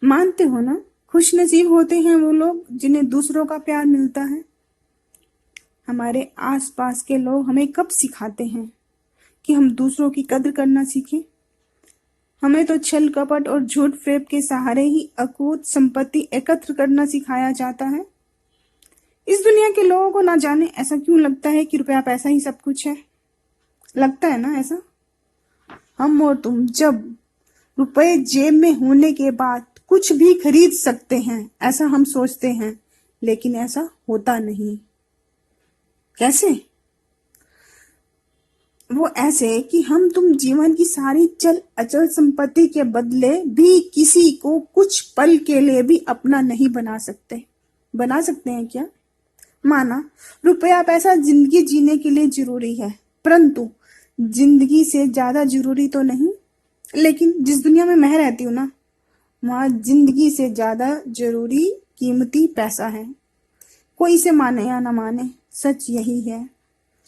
मानते हो ना, खुश नसीब होते हैं वो लोग जिन्हें दूसरों का प्यार मिलता है। हमारे आसपास के लोग हमें कब सिखाते हैं कि हम दूसरों की कद्र करना सीखें? हमें तो छल कपट और झूठ फरेब के सहारे ही अकूत संपत्ति एकत्र करना सिखाया जाता है। इस दुनिया के लोगों को ना जाने ऐसा क्यों लगता है कि रुपया पैसा ही सब कुछ है। लगता है ना ऐसा? हम और तुम जब रुपए जेब में होने के बाद कुछ भी खरीद सकते हैं ऐसा हम सोचते हैं, लेकिन ऐसा होता नहीं। कैसे? वो ऐसे कि हम तुम जीवन की सारी चल अचल संपत्ति के बदले भी किसी को कुछ पल के लिए भी अपना नहीं बना सकते। बना सकते हैं क्या? माना रुपया पैसा जिंदगी जीने के लिए जरूरी है, परंतु जिंदगी से ज्यादा जरूरी तो नहीं। लेकिन जिस दुनिया में मैं रहती हूँ ना, वहां जिंदगी से ज्यादा जरूरी कीमती पैसा है। कोई इसे माने या ना माने, सच यही है।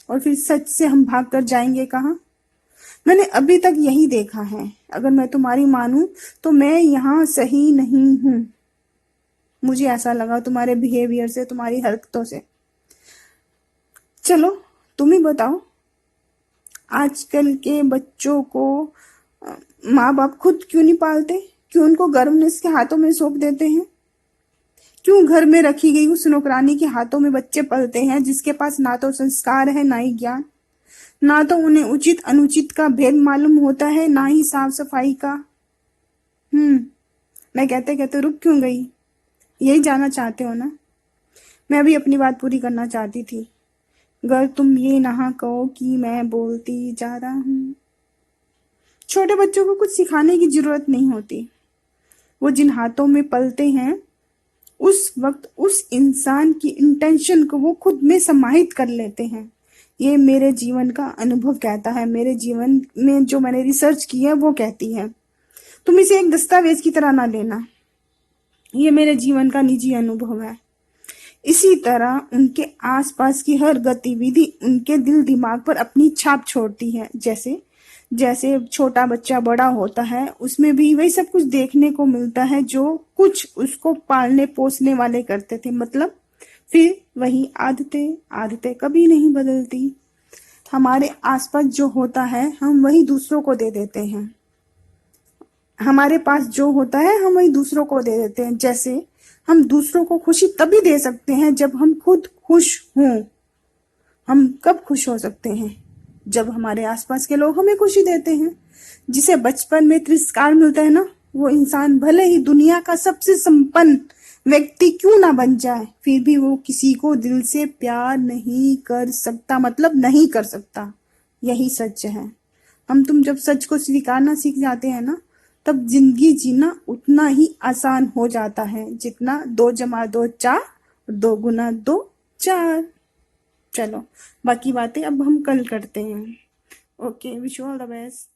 और फिर सच से हम भाग कर जाएंगे कहाँ? मैंने अभी तक यही देखा है। अगर मैं तुम्हारी मानूं तो मैं यहाँ सही नहीं हूं। मुझे ऐसा लगा तुम्हारे बिहेवियर से, तुम्हारी हरकतों से। चलो तुम ही बताओ, आजकल के बच्चों को माँ बाप खुद क्यों नहीं पालते? क्यों उनको गवर्नमेंट के हाथों में सौंप देते हैं? क्यों घर में रखी गई उस नौकरानी के हाथों में बच्चे पलते हैं, जिसके पास ना तो संस्कार है ना ही ज्ञान, ना तो उन्हें उचित अनुचित का भेद मालूम होता है, ना ही साफ सफाई का। मैं कहते कहते रुक क्यों गई? यही जानना चाहते हो ना? मैं अभी अपनी बात पूरी करना चाहती थी। अगर तुम ये ना कहो कि मैं बोलती जा रहा हूँ। छोटे बच्चों को कुछ सिखाने की जरूरत नहीं होती। वो जिन हाथों में पलते हैं उस वक्त उस इंसान की इंटेंशन को वो खुद में समाहित कर लेते हैं। ये मेरे जीवन का अनुभव कहता है। मेरे जीवन में जो मैंने रिसर्च की है वो कहती है। तुम इसे एक दस्तावेज की तरह ना लेना, ये मेरे जीवन का निजी अनुभव है। इसी तरह उनके आसपास की हर गतिविधि उनके दिल दिमाग पर अपनी छाप छोड़ती है। जैसे जैसे छोटा बच्चा बड़ा होता है, उसमें भी वही सब कुछ देखने को मिलता है जो कुछ उसको पालने पोसने वाले करते थे। मतलब फिर वही आदतें आदतें कभी नहीं बदलती। हमारे आसपास जो होता है हम वही दूसरों को दे देते हैं। हमारे पास जो होता है हम वही दूसरों को दे देते हैं। जैसे हम दूसरों को खुशी तभी दे सकते हैं जब हम खुद खुश हों। हम कब खुश हो सकते हैं? जब हमारे आसपास के लोग हमें खुशी देते हैं। जिसे बचपन में तिरस्कार मिलता है ना, वो इंसान भले ही दुनिया का सबसे संपन्न व्यक्ति क्यों ना बन जाए, फिर भी वो किसी को दिल से प्यार नहीं कर सकता। मतलब नहीं कर सकता। यही सच है। हम तुम जब सच को स्वीकारना सीख जाते हैं ना, तब जिंदगी जीना उतना ही आसान हो जाता है जितना 2 + 2 4 और 2 × 2 4। चलो बाकी बातें अब हम कल करते हैं। Okay, wish you all the best.